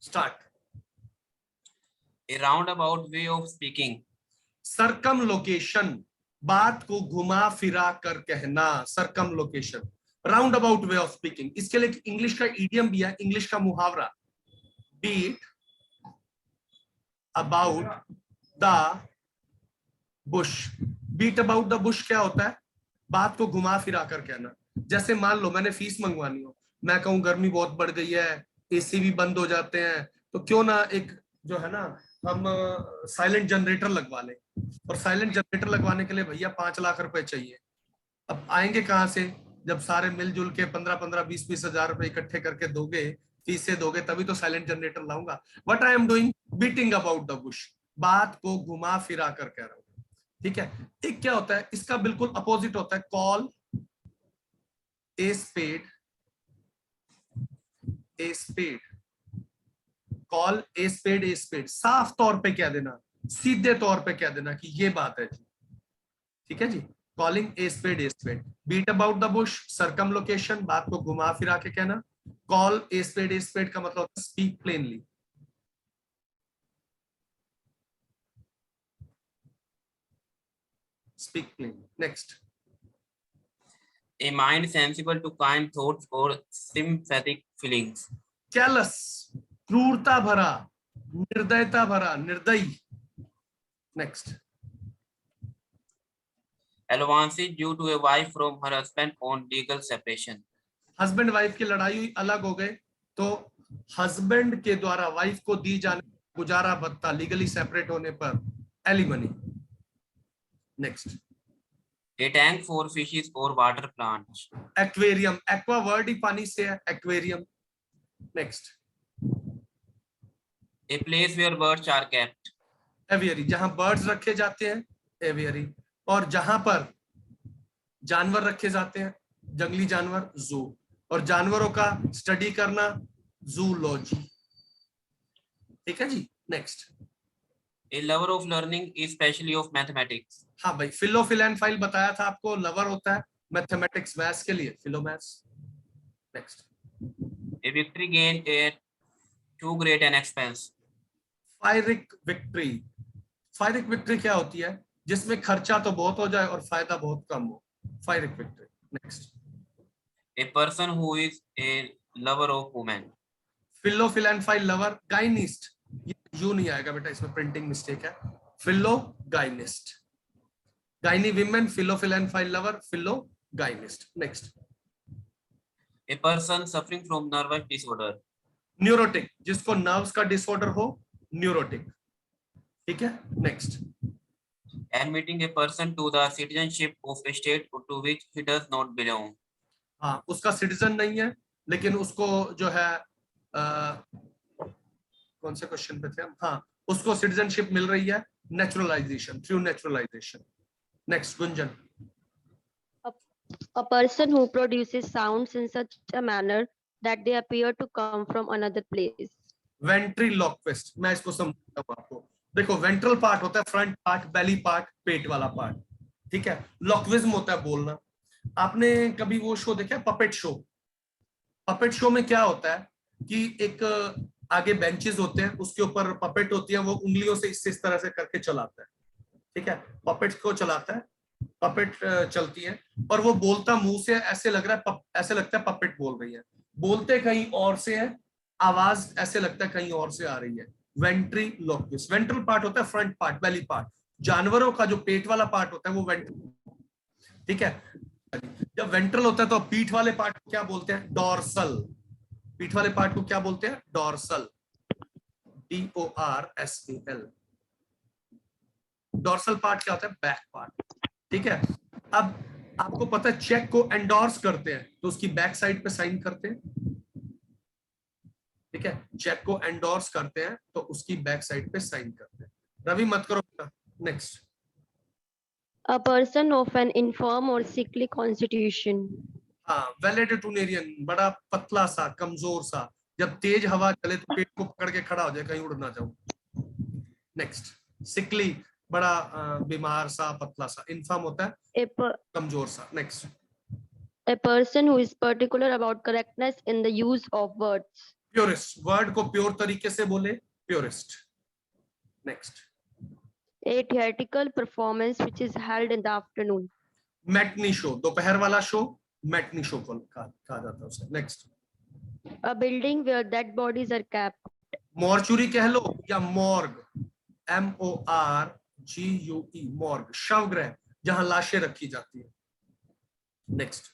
Start. A roundabout way of speaking. Circumlocution, बात को घुमा फिरा कर कहना, circumlocution, round about way of speaking. इसके लिए इंग्लिश का इडियम भी है, इंग्लिश का मुहावरा, beat about the bush. Beat about the bush क्या होता है? बात को घुमा फिरा कर कहना। जैसे मान लो मैंने फीस मंगवानी हो, मैं कहूं गर्मी बहुत बढ़ गई है, एसी भी बंद हो जाते हैं, तो क्यों ना एक जो है ना हम साइलेंट जनरेटर लगवा लें। और साइलेंट जनरेटर लगवाने के लिए भैया 5 लाख रुपए चाहिए। अब आएंगे कहाँ से? जब सारे मिलजुल के 15-15, 20-20 हजार रुपए इकट्ठे करके दोगे, फीसें दोगे, तभी तो साइलेंट जनरेटर लाऊंगा। What I am doing? Beating about the Bush, बात को घुमा फिरा कर कह रहा हूं। ठीक है। एक क्या होता है, इसका बिल्कुल अपोजिट होता है, call a spade a spade. Call a spade a spade, साफ तौर पे कह देना, सीधे तौर पे कह देना कि ये बात है जी। ठीक है जी। Calling a spade a spade. Beat about the bush, circumlocution, बात को घुमा फिरा के कहना। कॉल ए स्पेड का मतलब speak plainly. Speak plainly. Next. A mind sensible to kind thoughts or sympathetic feelings. Callus, क्रूरता भरा, निर्दयता भरा, निर्दयी। Next. Allowances due to a wife from her husband on legal separation. Husband wife की लड़ाई हुई, अलग हो गए, तो हस्बैंड के द्वारा वाइफ को दी जाने गुजारा भत्ता लीगली सेपरेट होने पर alimony. Next. A tank for fishes or water plants. Aquarium, aqua word ही पानी से है, aquarium. Next. A place where birds are kept. Aviary, जहां बर्ड्स रखे जाते हैं, एवियरी। और जहां पर जानवर रखे जाते हैं, जंगली जानवर, जू। और जानवरों का स्टडी करना, जूलॉजी। ठीक है जी। Next. A lover of learning, especially of mathematics. हाँ भाई, फिलोफिल एंड फाइल बताया था आपको, लवर होता है मैथमेटिक्स, मैथ्स के लिए philomaths. Next. A victory gained at too great an expense. Pyrrhic victory. Pyrrhic victory क्या होती है? जिसमें खर्चा तो बहुत हो जाए और फायदा बहुत कम हो, pyrrhic victory. Next. A person who is a lover of women. Philo phil and phile lover, gynist, U नहीं आएगा बेटा, इसमें प्रिंटिंग मिस्टेक है। Philogynist, gyne women, philo phil and phile lover, philogynist. Next. A person suffering from nervous disorder. Neurotic, जिसको nerves का disorder हो, neurotic. ठीक है। Next. Admitting a person to the citizenship of a state to which he does not belong. हाँ, उसका citizen नहीं है, लेकिन उसको जो है कौन से क्वेश्चन पे थे हम? हाँ, उसको सिटीजनशिप मिल रही है, naturalisation, through naturalisation. Next Gunjan. A person who produces sounds in such a manner that they appear to come from another place. वेंट्रीलोक्विस्ट, मैं इसको समझाता हूँ आपको। देखो, वेंट्रल पार्ट होता है फ्रंट पार्ट, बेली पार्ट, पेट वाला पार्ट। ठीक है। लॉक्विज्म होता है बोलना। आपने कभी वो शो देखा, पपेट शो? पपेट शो में क्या होता है कि एक आगे बेंचेस होते हैं, उसके ऊपर पपेट होती है, वो उंगलियों से इस तरह से करके चलाता है। ठीक है। पपेट को चलाता है, पपेट चलती है, और वो बोलता मुंह से, ऐसे लग रहा है, ऐसे लगता है पपेट बोल रही है, बोलते कहीं और से है, आवाज ऐसे लगता है कहीं और से आ रही है। वेंट्रीलोक्विस्ट। वेंट्रल पार्ट होता है फ्रंट पार्ट, बेली पार्ट। जानवरों का जो पेट वाला पार्ट होता है वो वेंट्रल। ठीक है। जब वेंट्रल होता है तो पीठ वाले पार्ट को क्या बोलते हैं? डॉर्सल। पीठ वाले पार्ट को क्या बोलते हैं? Dorsal, DORSAL। डॉर्सल पार्ट क्या होता है? Back part. ठीक है। अब आपको पता है, चेक को एंडोर्स करते हैं तो उसकी बैक साइड पे साइन करते हैं। ठीक है। चेक को एंडोर्स करते हैं तो उसकी बैक साइड पे साइन करते हैं। रवि मत करो। Next. A person of an infirm or sickly constitution. हाँ, वेलेडिटोरियन, बड़ा पतला सा, कमजोर सा, जब तेज हवा चले तो पेट को पकड़ के खड़ा हो जाए, कहीं उड़ ना जाऊं। नेक्स्ट। सिकली, बड़ा बीमार सा, पतला सा। इन्फर्म होता है कमजोर सा। Next. A person who is particular about correctness in the use of words. Purest, word को प्योर तरीके से बोले purest. Next, A theatrical performance which is held in the afternoon. Matinee show, दोपहर वाला शो मैटनी शो को कहा जाता है उसे। Next, A building where dead bodies are kept. Mortuary कह लो या मॉर्ग, MORGUE, मॉर्ग, शवगृह जहां लाशें रखी जाती है। Next,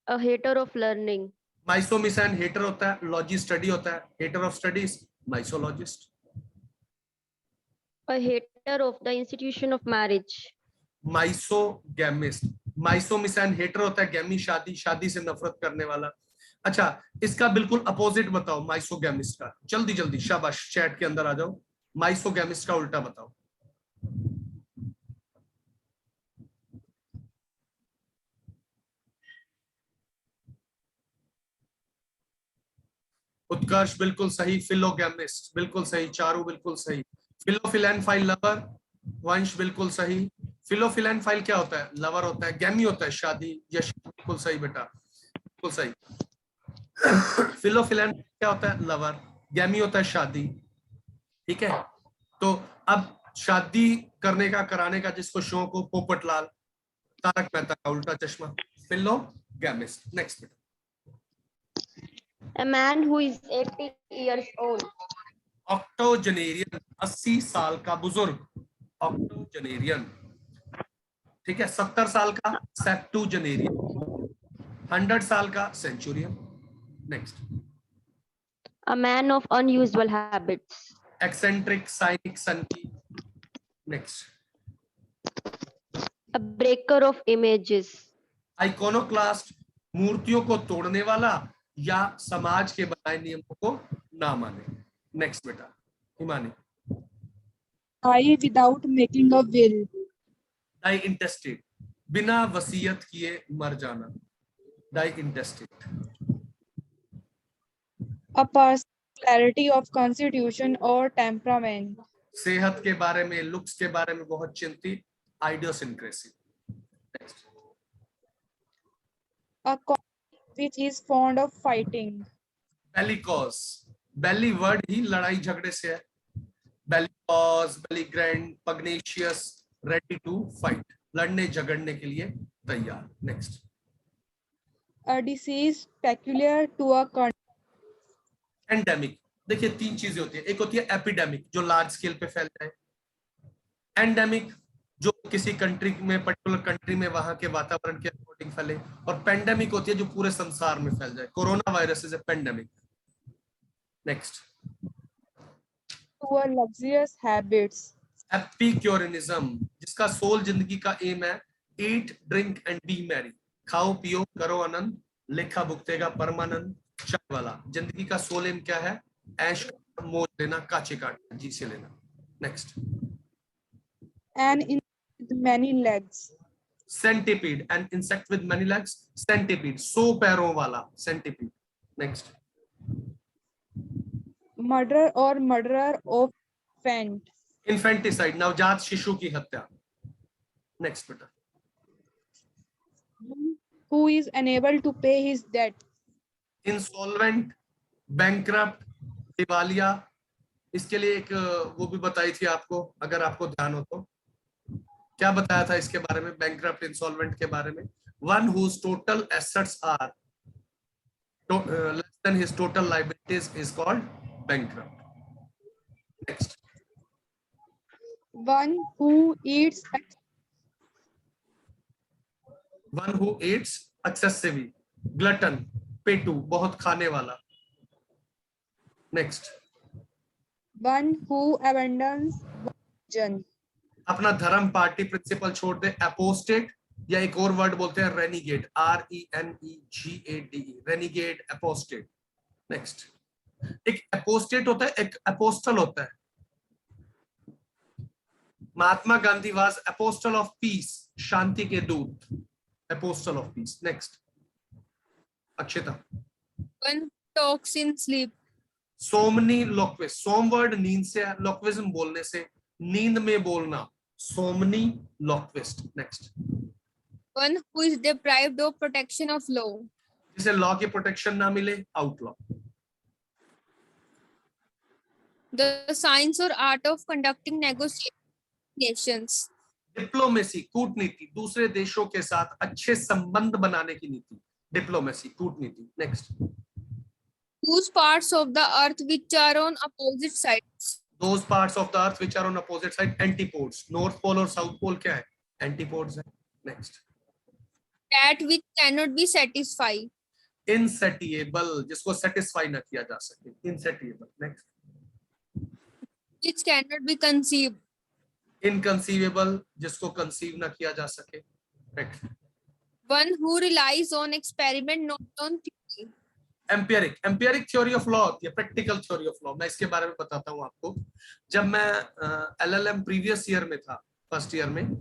A hater of learning. Miso means hater होता है, लॉजी स्टडी होता है, hater of studies misologist. A hater of the institution of marriage. Misogamist, miso means hater होता है, गैमी शादी, शादी से नफरत करने वाला। अच्छा, इसका बिल्कुल अपोजिट बताओ माइसोगैमिस्ट का, जल्दी जल्दी, शाबाश, चैट के अंदर आ जाओ, माइसोगैमिस्ट का उल्टा बताओ। उत्कर्ष बिल्कुल सही, फिलोगैमिस्ट बिल्कुल सही, चारू बिल्कुल सही, फिलोफिलेनफाइल लवर, वंश बिल्कुल सही। फिलोफिलेनफाइल क्या होता है? लवर होता है, गैमी होता है शादी, यश बिल्कुल सही बेटा, बिल्कुल सही। फिलोफिलेन क्या होता है? लवर, गैमी होता है शादी, ठीक है। तो अब शादी करने का, कराने का जिसको शौक हो, पोपटलाल, तारक मेहता का उल्टा चश्मा, फिलोगैमिस्ट। नेक्स्ट बेटा, A man who is 80 years old. Octogenarian, 80 साल का बुजुर्ग, ऑक्टोजेनेरियन, ठीक है। 70 साल का सेप्टुजेनेरियन, 100 साल का centurion. Next, A man of unusual habits. Eccentric, cynic, सनकी। Next, A breaker of images. Iconoclast, मूर्तियों को तोड़ने वाला या समाज के बनाए नियमों को ना माने। नेक्स्ट बेटा, Himani. Die without making a will. Die intestate, बिना वसीयत किए मर जाना, die intestate. A person's clarity of constitution or temperament. सेहत के बारे में, लुक्स के बारे में बहुत चिंतित, idiosyncrasy. Next, A colleague which is fond of fighting. Bellicose, belli word ही लड़ाई झगड़े से है, bellicose, belligerent, pugnacious, ready to fight, लड़ने झगड़ने के लिए तैयार। Next, A disease peculiar to a country. Endemic, देखिए 3 चीजें होती है, एक होती है एपिडेमिक जो लार्ज स्केल पे फैल जाए, एंडेमिक जो किसी कंट्री में, पर्टिकुलर कंट्री में वहां के वातावरण के अकॉर्डिंग फैले, और पेंडेमिक होती है जो पूरे संसार में फैल जाए। Corona virus is a pandemic. Next, To a luxurious habits. एपिक्योरिज्म, जिसका सोल जिंदगी का एम है ईट, ड्रिंक एंड बी मैरी, खाओ पियो करो आनंद, लेखा भुगतेगा परमानंद, चाय वाला। जिंदगी का सोल एम क्या है? ऐश, मौज लेना, काचे काटना, जी से लेना। Next, An insect with many legs. Centipede, an insect with many legs, centipede 100 पैरों वाला centipede. Next, Murderer or murderer of infant. Infanticide, नवजात शिशु की हत्या। नेक्स्ट बेटा, Who is unable to pay his debt. Insolvent, bankrupt, दिवालिया। इसके लिए एक वो भी बताई थी आपको, अगर आपको ध्यान हो तो। क्या बताया था इसके बारे में, बैंकरप्ट, इंसॉल्वेंट के बारे में? One whose total assets are less than his total liabilities is called bankrupt. Next, One who eats one who eats excessively, glutton, पेटू, बहुत खाने वाला। Next, one who abandons religion. अपना धर्म, पार्टी, प्रिंसिपल छोड़ दे, एपोस्टेट, या एक और वर्ड बोलते हैं renegade, RENEGADE, renegade, apostate. Next, एक एपोस्टेट होता है, एक एपोस्टल होता है। Mahatma Gandhi was apostle of peace, शांति के दूत, apostle of peace. Next, Akshita. One talks in sleep. Somniloquist, somn word नींद से है, लोक्विज्म बोलने से, नींद में बोलना, somniloquist. Next, One who is deprived of protection of law. जिसे लॉ की प्रोटेक्शन ना मिले, outlaw. The science or art of conducting negotiations. Diplomacy कूटनीति, दूसरे देशों के साथ अच्छे संबंध बनाने की नीति, डिप्लोमेसी कूटनीति। Next. Those parts of the earth which are on opposite sides. Those parts of the earth which are on opposite side, antipodes. North pole और south pole क्या है? Antipodes है। Next. That which cannot be satisfied. Insatiable, जिसको satisfy ना किया जा सके, insatiable। Next. Which cannot be conceived. Inconceivable, जिसको conceive ना किया जा सके। Next. One who relies on experiment, not on theory. Empiric theory of law, या प्रैक्टिकल थ्योरी ऑफ लॉ। मैं इसके बारे में बताता हूँ आपको। जब मैं LLM प्रीवियस ईयर में था, फर्स्ट ईयर में,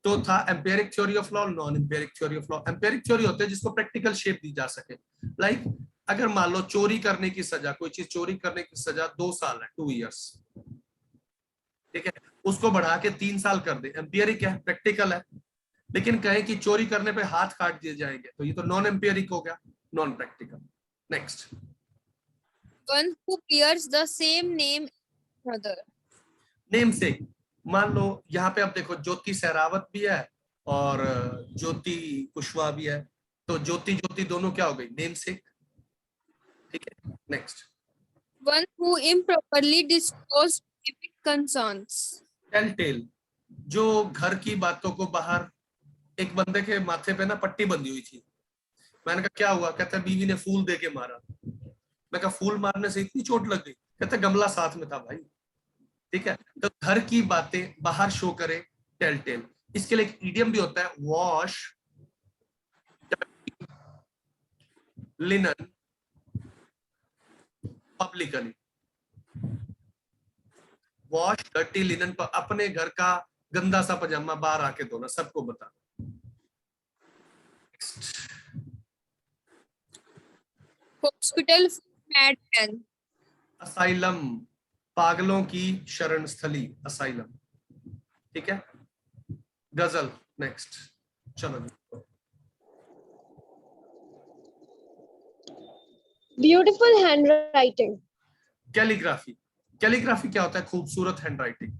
तो था empiric theory of law, non empiric theory of law. Empiric theory होते हैं जिसको प्रैक्टिकल शेप दी जा सके। लाइक अगर मान लो चोरी करने की सजा, कोई चीज चोरी करने की सजा 2 साल है, 2 years, ठीक है, उसको बढ़ा के 3 साल कर दे, एम्पियरिक है, प्रैक्टिकल है। लेकिन कहे कि चोरी करने पे हाथ काट दिए जाएंगे, तो ये तो नॉन एम्पियरिक हो गया, non practical. Next. One who bears the same name as another. Name से, मान लो यहाँ पे आप देखो ज्योति सहरावत भी है और ज्योति कुशवाहा भी है, तो ज्योति ज्योति दोनों क्या हो गई? नेम से। ठीक है। Next. One who improperly disclosed private concerns. Telltale, जो घर की बातों को बाहर, एक बंदे के माथे पे ना पट्टी बंधी हुई थी। मैंने कहा क्या हुआ? कहता है बीवी ने फूल दे के मारा। मैं कहा फूल मारने से इतनी चोट लग गई? कहता गमला साथ में था भाई। ठीक है, तो घर की बातें बाहर शो करे, टेल टेल। इसके लिए एक इडियम भी होता है, wash linen publicly. Wash dirty linen पर, अपने घर का गंदा सा पजामा बाहर आके धोना, सबको बता। Hospital for madmen. असाइलम, पागलों की शरण स्थली, असाइलम। ठीक है। गजल। नेक्स्ट। चलो जी। Beautiful handwriting. कैलीग्राफी। कैलीग्राफी क्या होता है? खूबसूरत हैंडराइटिंग।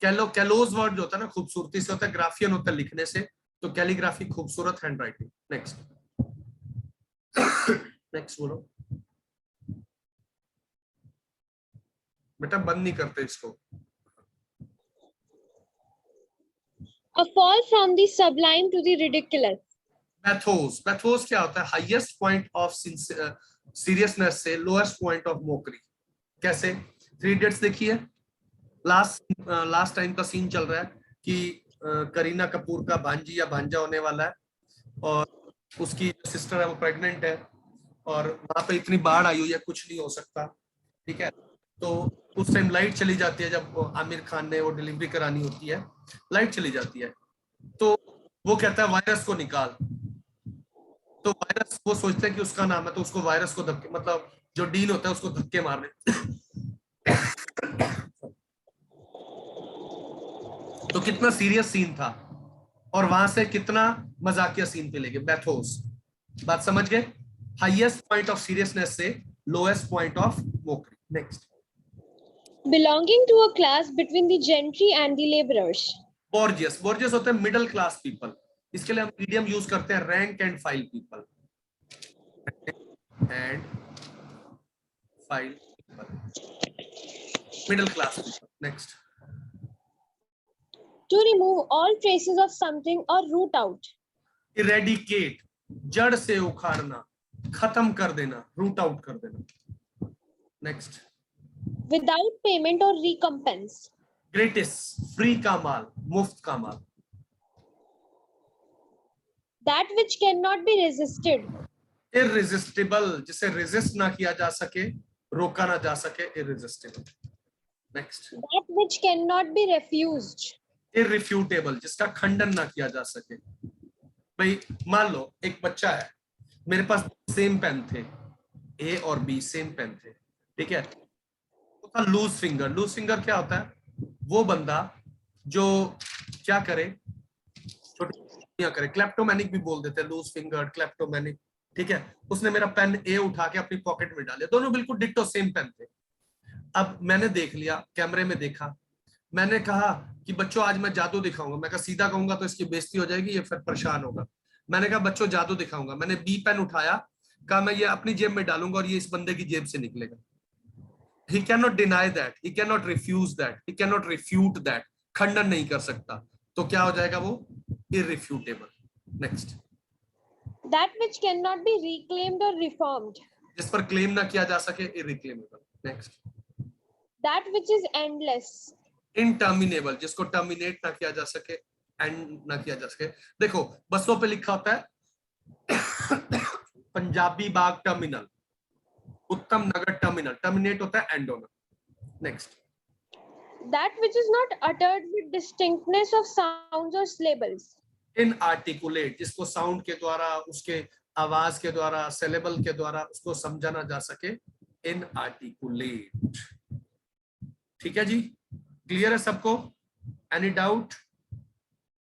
कैलोज वर्ड जो होता है ना, खूबसूरती से होता है, ग्राफियन होता है लिखने से, तो कैलीग्राफी खूबसूरत हैंडराइटिंग। नेक्स्ट। नेक्स्ट बोलो बेटा, बंद नहीं करते इसको। A fall from the sublime to the ridiculous. Pathos. Pathos क्या होता है? हाईएस्ट पॉइंट ऑफ सीरियसनेस से लोएस्ट पॉइंट ऑफ मोकरी। कैसे? 3 Idiots देखिए, लास्ट टाइम का सीन चल रहा है कि करीना कपूर का भांजी या भांजा होने वाला है और उसकी सिस्टर है वो प्रेग्नेंट है और वहां पे इतनी बाढ़ आई हुई है, कुछ नहीं हो सकता। ठीक है, तो उस टाइम लाइट चली जाती है, जब आमिर खान ने वो डिलीवरी करानी होती है, लाइट चली जाती है, तो वो कहता है वायरस को निकाल। तो वायरस, वो सोचते हैं कि उसका नाम है, तो उसको वायरस को धक्के, मतलब जो डीन होता है उसको धक्के मारने। तो कितना सीरियस सीन था और वहां से कितना मजाकिया सीन पे ले गए। बैथोस। बात समझ गए? हाईएस्ट पॉइंट ऑफ सीरियसनेस से lowest point of Mokri. Next. Belonging to a class between the gentry and the laborers. बॉर्जियस। बॉर्जियस होते हैं मिडिल क्लास पीपल। इसके लिए हम मीडियम यूज करते हैं, rank and file people. And file people, middle class people. Next. To remove all traces of something or root out. Eradicate, जड़ से उखाड़ना, खत्म कर देना, रूट आउट कर देना। Next. Without payment or recompense. Gratis, free का माल, मुफ्त का माल। That which cannot be resisted. इररेजिस्टिबल, जिसे रेजिस्ट ना किया जा सके, रोका ना जा सके, irresistible. Next. That which cannot be refused. Irrefutable, जिसका खंडन ना किया जा सके। भाई मान लो एक बच्चा है, मेरे पास सेम पेन थे, ए और बी सेम पेन थे, ठीक है, वो था लूज फिंगर। लूज फिंगर क्या होता है? वो बंदा जो क्या करे, छोटी करे, क्लेप्टोमैनिक भी बोल देते हैं, लूज फिंगर, क्लेप्टोमैनिक। ठीक है, उसने मेरा पेन ए उठा के अपनी पॉकेट में डाले, दोनों बिल्कुल डिट्टो सेम पेन थे। अब मैंने देख लिया, कैमरे में देखा, मैंने कहा कि बच्चों आज मैं जादू दिखाऊंगा। मैं कहा सीधा कहूंगा तो इसकी बेइज्जती हो जाएगी, ये फिर परेशान होगा। मैंने कहा बच्चों जादू दिखाऊंगा। मैंने बी पेन उठाया, कहा मैं ये अपनी जेब में डालूंगा और ये इस बंदे की जेब से निकलेगा। He cannot deny that, he cannot refuse that, he cannot refute that, खंडन नहीं कर सकता। तो क्या हो जाएगा वो? Irrefutable. Next. That which cannot be reclaimed or reformed. जिस पर क्लेम ना किया जा सके, irreclaimable. Next. That which is endless. Interminable, जिसको टर्मिनेट ना किया जा सके, एंड ना किया जा सके। देखो बसों पे लिखा होता है पंजाबी बाग टर्मिनल, उत्तम नगर टर्मिनल, टर्मिनेट होता है एंड होना। Next. That which is not uttered with distinctness of sounds or syllables. Inarticulate, जिसको साउंड के द्वारा, उसके आवाज के द्वारा, सिलेबल के द्वारा उसको समझा जा सके, इनआर्टिकुलेट। ठीक है जी, क्लियर है सबको? Any doubt?